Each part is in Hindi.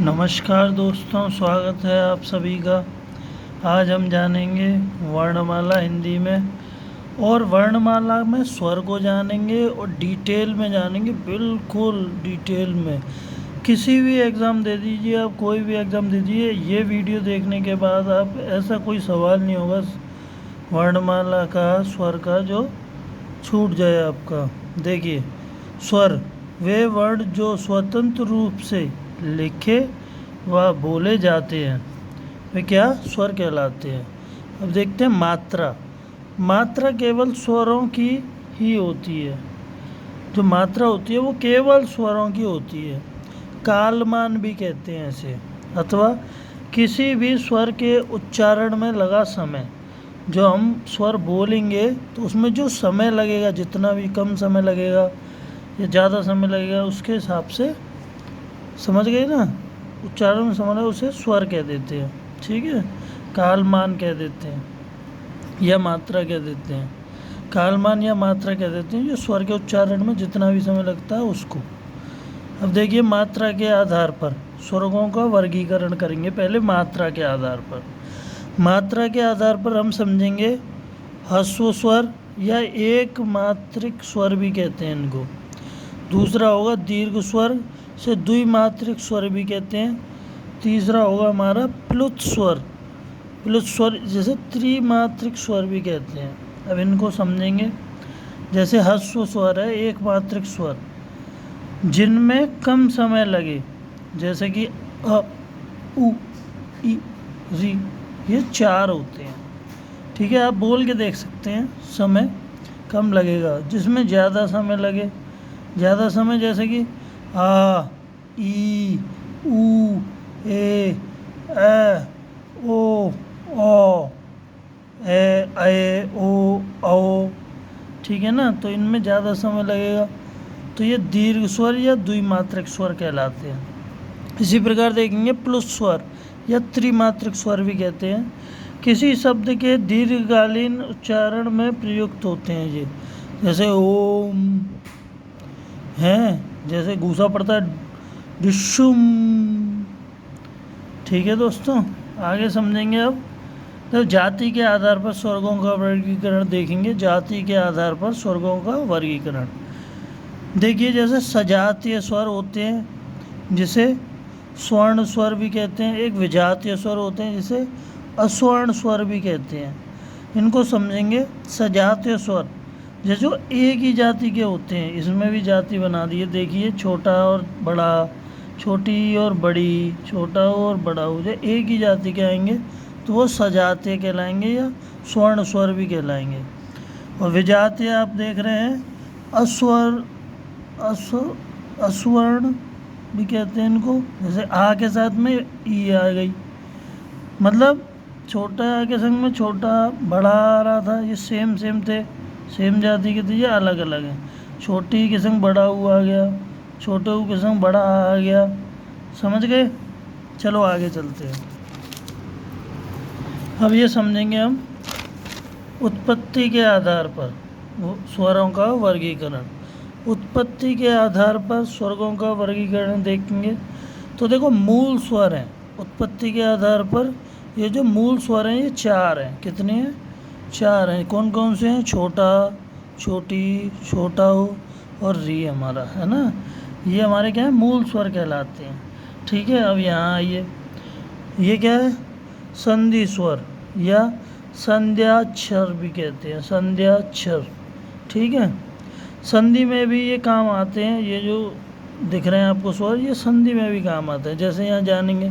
नमस्कार दोस्तों, स्वागत है आप सभी का। आज हम जानेंगे वर्णमाला हिंदी में, और वर्णमाला में स्वर को जानेंगे और डिटेल में जानेंगे, बिल्कुल डिटेल में। किसी भी एग्ज़ाम दे दीजिए, आप कोई भी एग्ज़ाम दे दीजिए, ये वीडियो देखने के बाद आप ऐसा कोई सवाल नहीं होगा वर्णमाला का, स्वर का, जो छूट जाए आपका। देखिए, स्वर वे वर्ण जो स्वतंत्र रूप से लिखे व बोले जाते हैं, वे क्या स्वर कहलाते हैं। अब देखते हैं मात्रा। मात्रा केवल स्वरों की ही होती है। जो मात्रा होती है वो केवल स्वरों की होती है। कालमान भी कहते हैं इसे, अथवा किसी भी स्वर के उच्चारण में लगा समय। जो हम स्वर बोलेंगे तो उसमें जो समय लगेगा, जितना भी कम समय लगेगा या ज़्यादा समय लगेगा, उसके हिसाब से, समझ गए ना, उच्चारण में समझ, उसे स्वर कह देते हैं। ठीक है, कालमान कह देते हैं या मात्रा कह देते हैं। कालमान या मात्रा कह देते हैं जो स्वर के उच्चारण में जितना भी समय लगता है उसको। अब देखिए, मात्रा के आधार पर स्वरों का वर्गीकरण करेंगे। पहले मात्रा के आधार पर, मात्रा के आधार पर हम समझेंगे ह्रस्व स्वर या एक मात्रिक स्वर भी कहते हैं इनको। दूसरा होगा दीर्घ स्वर से द्विमात्रिक स्वर भी कहते हैं। तीसरा होगा हमारा प्लुत स्वर। प्लुत स्वर जैसे त्रिमात्रिक स्वर भी कहते हैं। अब इनको समझेंगे। जैसे ह्रस्व स्वर है एक मात्रिक स्वर, जिनमें कम समय लगे, जैसे कि अ, उ, ई, री, ये 4 होते हैं। ठीक है, आप बोल के देख सकते हैं, समय कम लगेगा। जिसमें ज़्यादा समय लगे, ज़्यादा समय, जैसे कि आ, ई, ऊ, ए, ओ, औ, ए, ओ, औ। ठीक है ना, तो इनमें ज़्यादा समय लगेगा, तो ये दीर्घ स्वर या द्विमात्रिक स्वर कहलाते हैं। इसी प्रकार देखेंगे प्लुत स्वर या त्रिमात्रिक स्वर भी कहते हैं। किसी शब्द के दीर्घकालीन उच्चारण में प्रयुक्त होते हैं ये, जैसे ओम हैं, जैसे घूसा पड़ता है डिशुम। ठीक है दोस्तों, आगे समझेंगे। अब तो जाति के आधार पर स्वर्गों का वर्गीकरण देखेंगे। जाति के आधार पर स्वर्गों का वर्गीकरण देखिए, जैसे सजातीय स्वर होते हैं जिसे स्वर्ण स्वर भी कहते हैं। एक विजातीय स्वर होते हैं जिसे अस्वर्ण स्वर भी कहते हैं। इनको समझेंगे। सजातीय स्वर जैसे जो एक ही जाति के होते हैं, इसमें भी जाति बना दी है। देखिए, छोटा और बड़ा, छोटी और बड़ी, छोटा और बड़ा हो जाए, एक ही जाति के आएंगे तो वो सजातीय कहलाएंगे या स्वर्ण स्वर भी कहलाएंगे। और विजातीय आप देख रहे हैं, अस्वर, अस्वर्ण भी कहते हैं इनको। जैसे आ के साथ में ई आ गई, मतलब छोटा आ के संग में छोटा बड़ा आ रहा था, ये सेम थे, सेम जाति के थे, ये अलग अलग हैं। छोटी के संग बड़ा हुआ आ गया, छोटे के संग बड़ा आ गया। समझ गए? चलो आगे चलते हैं। अब ये समझेंगे हम उत्पत्ति के आधार पर स्वरों का वर्गीकरण। उत्पत्ति के आधार पर स्वर्गों का वर्गीकरण देखेंगे तो देखो, मूल स्वर हैं उत्पत्ति के आधार पर। ये जो मूल स्वर हैं ये 4 हैं। कितने हैं? 4 हैं। कौन कौन से हैं? छोटा, छोटी, छोटा हो और री हमारा है ना, ये हमारे क्या है? मूल स्वर कहलाते हैं। ठीक है, अब यहाँ आइए, ये क्या है? संधि स्वर या संध्याक्षर भी कहते हैं, संध्याक्षर। ठीक है, संधि में भी ये काम आते हैं। ये जो दिख रहे हैं आपको स्वर, ये संधि में भी काम आते हैं। जैसे यहाँ जानेंगे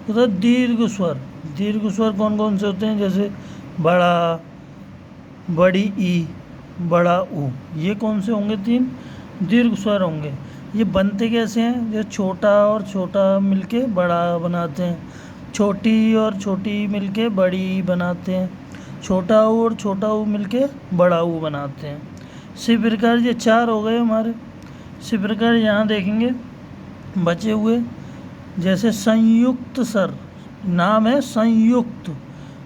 तो दीर्घ स्वर। दीर्घ स्वर कौन कौन से होते हैं? जैसे बड़ा, बड़ी ई, बड़ा ऊ, ये कौन से होंगे? 3 दीर्घ स्वर होंगे। ये बनते कैसे हैं? ये छोटा और छोटा मिलके बड़ा बनाते हैं, छोटी और छोटी मिलके बड़ी बनाते हैं, छोटा ऊ और छोटा ऊ मिलके बड़ा ऊ बनाते हैं। इसी प्रकार ये 4 हो गए हमारे। इसी प्रकार यहाँ देखेंगे बचे हुए, जैसे संयुक्त स्वर, नाम है संयुक्त,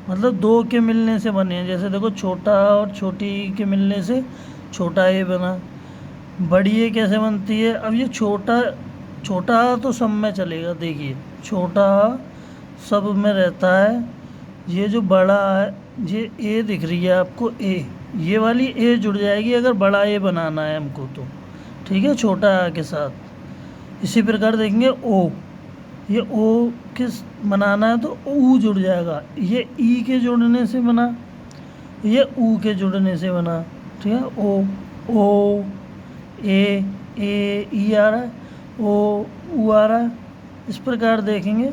मतलब 2 के मिलने से बने हैं। जैसे देखो, छोटा और छोटी के मिलने से छोटा ए बना। बड़ी ए कैसे बनती है? अब ये छोटा छोटा आ तो सब में चलेगा। देखिए छोटा आ सब में रहता है। ये जो बड़ा है, ये ए दिख रही है आपको, ए, ये वाली ए जुड़ जाएगी अगर बड़ा ए बनाना है हमको तो, ठीक है, छोटा आ के साथ। इसी प्रकार देखेंगे ओ, ये ओ किस बनाना है तो ऊ जुड़ जाएगा। ये ई के जुड़ने से बना, ये ऊ के जुड़ने से बना, ठीक है। ओ ए ई आ रहा है, ओ ऊ आ रहा है। इस प्रकार देखेंगे,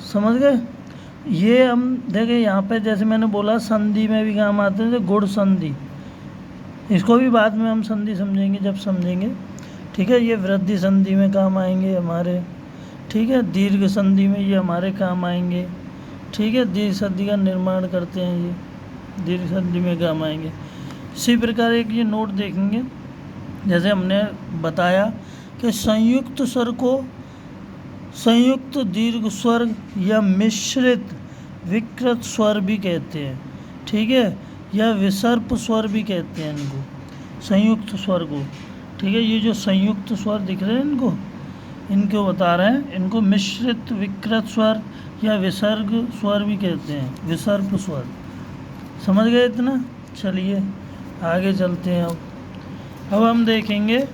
समझ गए। ये हम देखें यहाँ पे, जैसे मैंने बोला संधि में भी काम आते हैं, गुण संधि, इसको भी बाद में हम संधि समझेंगे जब समझेंगे, ठीक है। ये वृद्धि संधि में काम आएंगे हमारे, ठीक है। दीर्घ संधि में ये हमारे काम आएंगे, ठीक है। दीर्घ संधि का निर्माण करते हैं, ये दीर्घ संधि में काम आएंगे। इसी प्रकार एक ये नोट देखेंगे, जैसे हमने बताया कि संयुक्त स्वर को संयुक्त दीर्घ स्वर या मिश्रित विकृत स्वर भी कहते हैं, ठीक है, या विसर्प स्वर भी कहते हैं इनको, संयुक्त स्वर को, ठीक है। ये जो संयुक्त स्वर दिख रहे हैं इनको बता रहे हैं, इनको मिश्रित विकृत स्वर या विसर्ग स्वर भी कहते हैं, विसर्प स्वर। समझ गए इतना? चलिए आगे चलते हैं। अब हम देखेंगे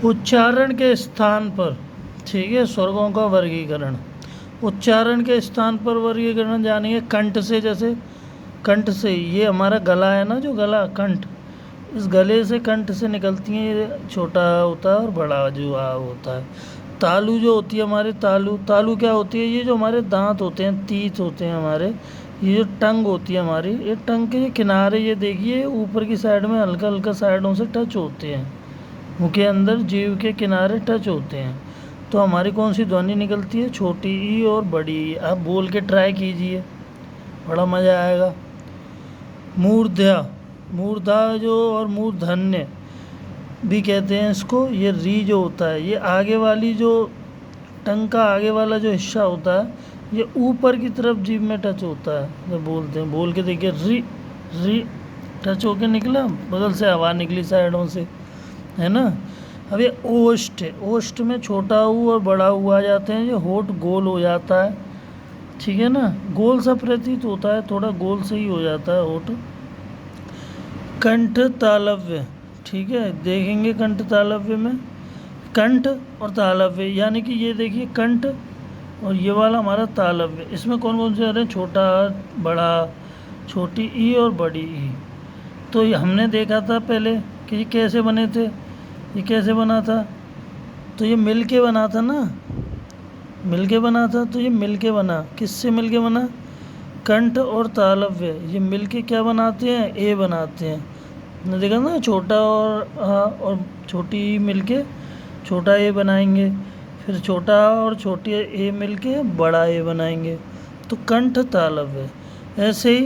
उच्चारण के स्थान पर, ठीक है, स्वर्गों का वर्गीकरण। उच्चारण के स्थान पर वर्गीकरण जानिए कंठ से। जैसे कंठ से, ये हमारा गला है ना, जो गला कंठ, इस गले से कंठ से निकलती हैं, ये छोटा होता है और बड़ा जो आ होता है। तालु जो होती है हमारे, तालु क्या होती है? ये जो हमारे दांत होते हैं, तीत होते हैं हमारे, ये जो टंग होती है हमारी, ये टंग के किनारे, ये देखिए ऊपर की साइड में हल्का हल्का साइडों से टच होते हैं, मुंह के अंदर जीभ के किनारे टच होते हैं। तो हमारी कौन सी ध्वनि निकलती है? छोटी ई और बड़ी ई। आप बोल के ट्राई कीजिए, बड़ा मज़ा आएगा। मूर्धा, मूर्धा जो और मूर्धन्य भी कहते हैं इसको। ये री जो होता है, ये आगे वाली जो टंग का आगे वाला जो हिस्सा होता है, ये ऊपर की तरफ जीभ में टच होता है जब बोलते हैं। बोल के देखिए, री री टच होके निकला, बगल से हवा निकली साइडों से, है ना। अब ये ओष्ठ है, ओष्ठ में छोटा ऊ और बड़ा ऊ आ जाते हैं। ये होठ गोल हो जाता है, ठीक है ना, गोल सा प्रतीत होता है, थोड़ा गोल से ही हो जाता है होठ। कंठ तालव्य, ठीक है, देखेंगे कंठ तालव्य में, कंठ और तालव्य, यानी कि ये देखिए कंठ और ये वाला हमारा तालव्य, इसमें कौन कौन से आ रहे हैं? छोटा, बड़ा, छोटी ई और बड़ी ई। तो ये हमने देखा था पहले कि ये कैसे बने थे, ये कैसे बना था, तो ये मिल के बना था ना, मिल के बना था। तो ये मिल के बना, किससे मिल के बना? कंठ और तालव्य, ये मिल के क्या बनाते हैं? ए बनाते हैं। आपने देखा ना, छोटा और छोटी ई मिल के छोटा ए बनाएंगे, फिर छोटा और छोटी ए मिल के बड़ा ए बनाएंगे, तो कंठ तालव्य। ऐसे ही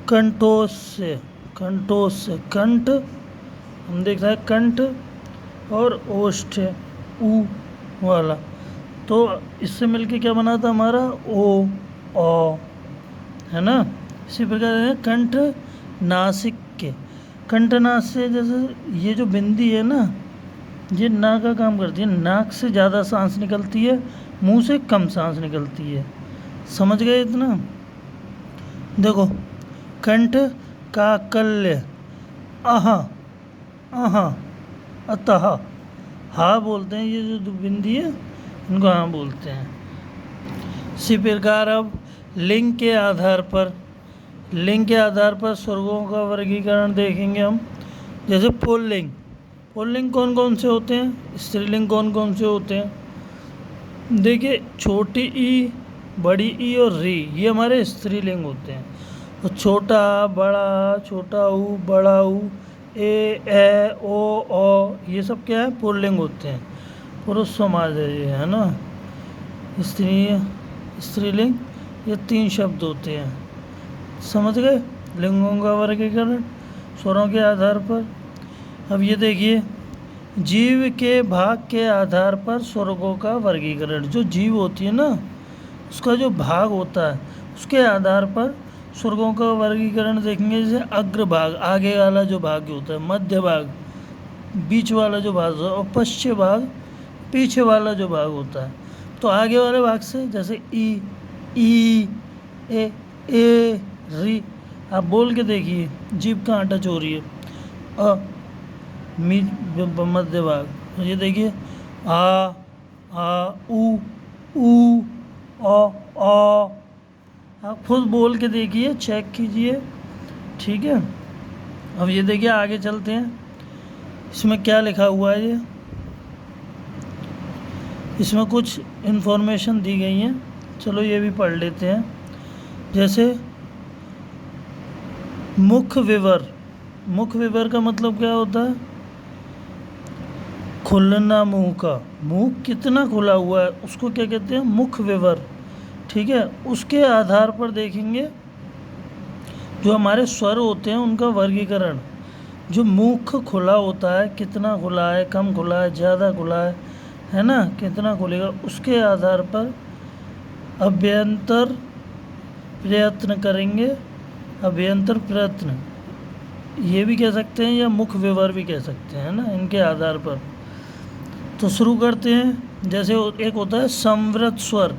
कंठों से, कंठ हम देख रहे हैं, कंठ और ओष्ठ ऊ वाला, तो इससे मिलके क्या बना था हमारा? ओ, औ, है ना। इसी प्रकार है कंठ नासिक के, कंठ नासिक, जैसे ये जो बिंदी है ना, ये नाक का काम करती है, नाक से ज़्यादा सांस निकलती है, मुंह से कम सांस निकलती है। समझ गए इतना? देखो, कंठ काकल्य, आहा, आहा, अतः, हा बोलते हैं, ये जो बिंदी है इनको हाँ बोलते हैं। इसी प्रकार अब लिंग के आधार पर, लिंग के आधार पर स्वर्गों का वर्गीकरण देखेंगे हम। जैसे पुल्लिंग, पुल्लिंग कौन कौन से होते हैं? स्त्रीलिंग कौन कौन से होते हैं? देखिए, छोटी ई, बड़ी ई और री, ये हमारे स्त्रीलिंग होते हैं। तो छोटा, बड़ा, छोटा ऊ, बड़ा ऊ, ए ओ, ये सब क्या है? पुल्लिंग होते हैं। पुरुष समाज है ये, है ना। स्त्रीलिंग, ये 3 शब्द होते हैं। समझ गए लिंगों का वर्गीकरण स्वरों के आधार पर। अब ये देखिए, जीव के भाग के आधार पर स्वर्गों का वर्गीकरण। जो जीव होती है ना, उसका जो भाग होता है उसके आधार पर स्वर्गों का वर्गीकरण देखेंगे। जैसे अग्रभाग, आगे वाला जो भाग होता है, मध्य भाग, बीच वाला जो भाग होता है, और पश्च भाग पीछे वाला जो भाग होता है। तो आगे वाले भाग से जैसे ई ए री, आप बोल के देखिए जीभ कहाँ टच हो रही है। अ मध्य भाग, तो ये देखिए आ ऊ ओ। आप खुद बोल के देखिए, चेक कीजिए, ठीक है। अब ये देखिए आगे चलते हैं, इसमें क्या लिखा हुआ है। ये इसमें कुछ इन्फॉर्मेशन दी गई है, चलो ये भी पढ़ लेते हैं। जैसे मुख विवर, मुख विवर का मतलब क्या होता है? खुलना मुंह का, मुंह कितना खुला हुआ है उसको क्या कहते हैं? मुख विवर, ठीक है। उसके आधार पर देखेंगे जो हमारे स्वर होते हैं उनका वर्गीकरण। जो मुख खुला होता है, कितना खुला है, कम खुला है, ज़्यादा खुला है ना, कितना खुलेगा, उसके आधार पर अभ्यंतर प्रयत्न करेंगे। अभ्यंतर प्रयत्न ये भी कह सकते हैं, या मुख विवर भी कह सकते हैं ना, इनके आधार पर। तो शुरू करते हैं। जैसे एक होता है संवृत स्वर।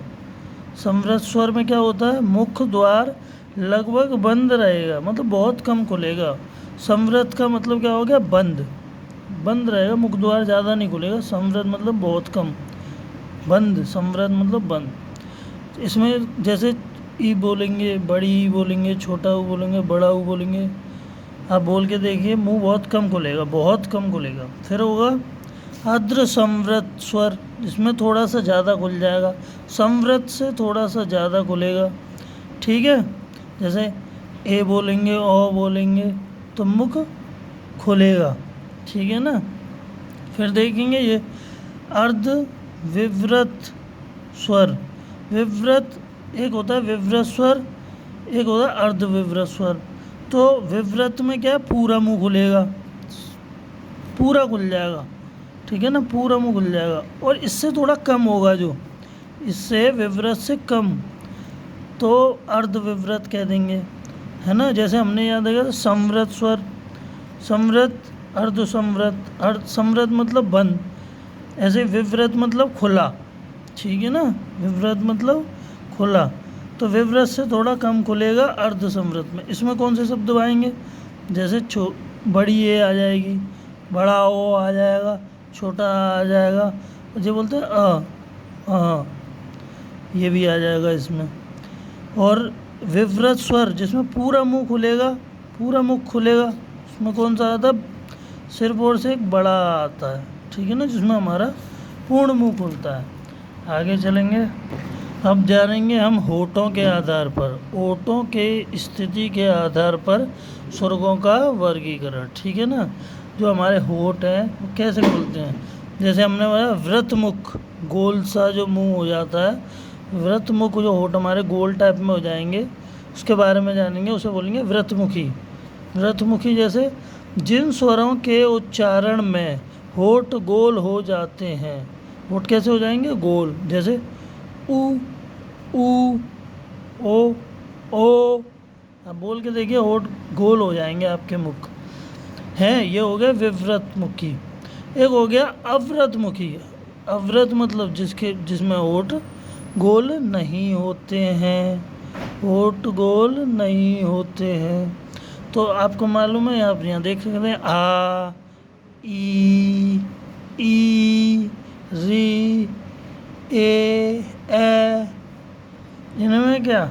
संवृत स्वर में क्या होता है? मुख द्वार लगभग बंद रहेगा, मतलब बहुत कम खुलेगा। संवृत का मतलब क्या हो गया? बंद, बंद रहेगा, मुख द्वार ज़्यादा नहीं खुलेगा। संवृत मतलब बहुत कम, बंद, संवृत मतलब बंद। इसमें जैसे ई बोलेंगे, बड़ी ई बोलेंगे, छोटा ऊ बोलेंगे, बड़ा ऊ बोलेंगे। आप बोल के देखिए, मुंह बहुत कम खुलेगा, बहुत कम खुलेगा। फिर होगा अद्र संवृत स्वर, जिसमें थोड़ा सा ज़्यादा खुल जाएगा, संवृत से थोड़ा सा ज़्यादा खुलेगा, ठीक है। जैसे ए बोलेंगे, ओ बोलेंगे तो मुख खुलेगा, ठीक है ना। फिर देखेंगे ये अर्ध विवृत स्वर। विवृत एक होता है विवृत स्वर, एक होता है अर्ध विवृत स्वर। तो विवृत में क्या है? पूरा मुंह खुलेगा, पूरा खुल जाएगा, ठीक है ना, पूरा मुंह खुल जाएगा। और इससे थोड़ा कम होगा, जो इससे विवृत से कम, तो अर्ध विवृत कह देंगे, है ना। जैसे हमने याद रखा संवृत स्वर, संवृत, अर्ध संवृत, अर्ध संवृत मतलब बंद, ऐसे विवृत मतलब खुला, ठीक है ना। विवृत मतलब खुला, तो विवृत से थोड़ा कम खुलेगा अर्ध संवृत में। इसमें कौन से शब्द आएंगे? जैसे बड़ी ए आ जाएगी, बड़ा ओ आ जाएगा, छोटा आ जाएगा, जो बोलते हैं ये भी आ जाएगा इसमें। और विवृत स्वर जिसमें पूरा मुंह खुलेगा, पूरा मुख खुलेगा, उसमें कौन सा आता है? सिर्फ और से एक बड़ा आता है, ठीक है ना, जिसमें हमारा पूर्ण मुंह खुलता है। आगे चलेंगे, अब जानेंगे हम होठों के आधार पर, होठों के स्थिति के आधार पर स्वर्गों का वर्गीकरण, ठीक है ना। जो हमारे होठ हैं वो कैसे खुलते हैं? जैसे हमने बताया व्रत मुख, गोल सा जो मुंह हो जाता है, व्रत मुख, जो होठ हमारे गोल टाइप में हो जाएंगे, उसके बारे में जानेंगे, उसे बोलेंगे व्रतमुखी। व्रतमुखी जैसे जिन स्वरों के उच्चारण में होठ गोल हो जाते हैं, होठ कैसे हो जाएंगे? गोल। जैसे ऊ ओ, आप बोल के देखिए, होठ गोल हो जाएंगे आपके मुख हैं। ये हो गया विव्रतमुखी। एक हो गया अव्रतमुखी। अव्रत मतलब जिसमें होठ गोल नहीं होते हैं, होठ गोल नहीं होते हैं। तो आपको मालूम है, आप यहाँ देख सकते हैं आ, ई री, ए, इनमें क्या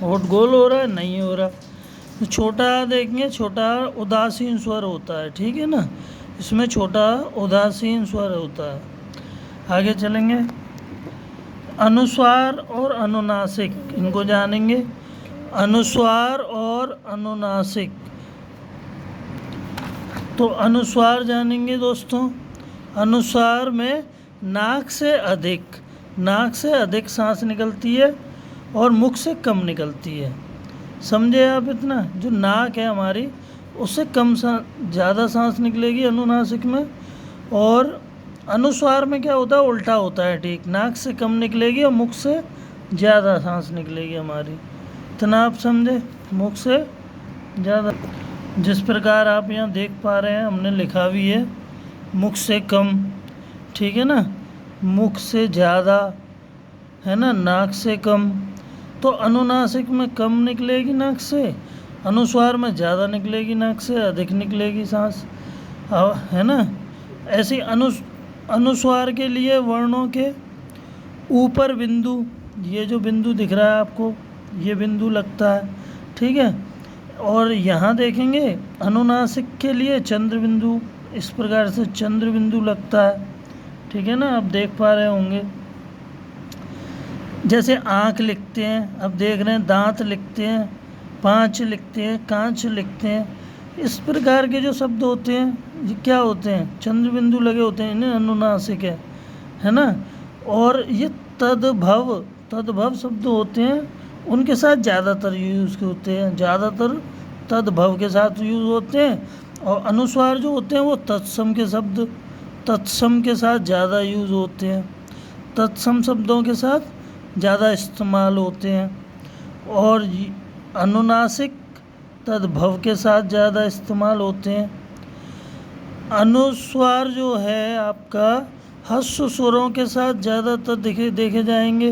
होठ गोल हो रहा है? नहीं हो रहा। तो छोटा देखेंगे, छोटा उदासीन स्वर होता है, ठीक है ना, इसमें छोटा उदासीन स्वर होता है। आगे चलेंगे, अनुस्वार और अनुनासिक, इनको जानेंगे। अनुस्वार और अनुनासिक, तो अनुस्वार जानेंगे दोस्तों। अनुस्वार में नाक से अधिक सांस निकलती है और मुख से कम निकलती है, समझे आप इतना? जो नाक है हमारी, उससे कम ज़्यादा सांस निकलेगी अनुनासिक में, और अनुस्वार में क्या होता है? उल्टा होता है, ठीक, नाक से कम निकलेगी और मुख से ज़्यादा सांस निकलेगी हमारी। इतना आप समझे, मुख से ज़्यादा। जिस प्रकार आप यहाँ देख पा रहे हैं, हमने लिखा भी है मुख से कम, ठीक है ना, मुख से ज़्यादा, है ना, नाक से कम। तो अनुनासिक में कम निकलेगी नाक से, अनुस्वार में ज़्यादा निकलेगी नाक से, अधिक निकलेगी सांस, है ना। ऐसे अनुस्वार के लिए वर्णों के ऊपर बिंदु, ये जो बिंदु दिख रहा है आपको, ये बिंदु लगता है, ठीक है। और यहाँ देखेंगे अनुनासिक के लिए चंद्र बिंदु, इस प्रकार से चंद्र बिंदु लगता है, ठीक है ना, आप देख पा रहे होंगे। जैसे आँख लिखते हैं, अब देख रहे हैं, दांत लिखते हैं, पाँच लिखते हैं, कांच लिखते हैं, इस प्रकार के जो शब्द होते हैं ये क्या होते हैं, चंद्र बिंदु लगे होते हैं, इन्हें अनुनासिक है ना। और ये तद्भव शब्द होते हैं, उनके साथ ज़्यादातर यूज़ होते हैं, ज़्यादातर तद्भव के साथ यूज़ होते हैं। और अनुस्वार जो होते हैं वो तत्सम के शब्द, तत्सम के साथ ज़्यादा यूज़ होते हैं, तत्सम शब्दों के साथ ज़्यादा इस्तेमाल होते हैं। और अनुनासिक तद्भव के साथ ज़्यादा इस्तेमाल होते हैं। अनुस्वार जो है आपका ह्रस्व स्वरों के साथ ज़्यादातर देखे जाएंगे,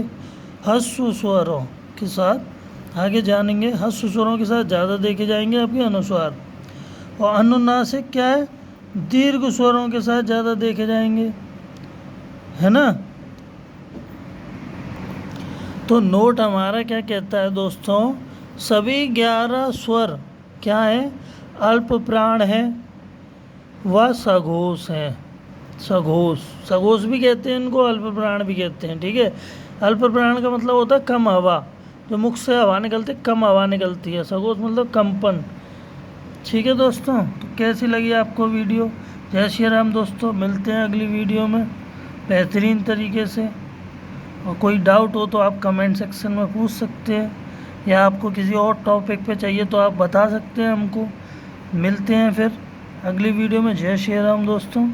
ह्रस्व स्वरों के साथ आगे जानेंगे, ह्रस्व स्वरों के साथ ज़्यादा देखे जाएंगे आपके अनुस्वार। और अनुनासिक क्या है, दीर्घ स्वरों के साथ ज़्यादा देखे जाएंगे, है ना। तो नोट हमारा क्या कहता है दोस्तों, सभी 11 स्वर क्या है, अल्प प्राण है व सघोष है। सघोष भी कहते हैं इनको, अल्प प्राण भी कहते हैं, ठीक है। अल्प प्राण का मतलब होता है कम हवा, जो मुख से हवा निकलती है, कम हवा निकलती है। सघोष मतलब कंपन, ठीक है दोस्तों। तो कैसी लगी आपको वीडियो? जय श्री राम दोस्तों, मिलते हैं अगली वीडियो में बेहतरीन तरीके से। और कोई डाउट हो तो आप कमेंट सेक्शन में पूछ सकते हैं, या आपको किसी और टॉपिक पे चाहिए तो आप बता सकते हैं हमको। मिलते हैं फिर अगली वीडियो में। जय श्री राम दोस्तों।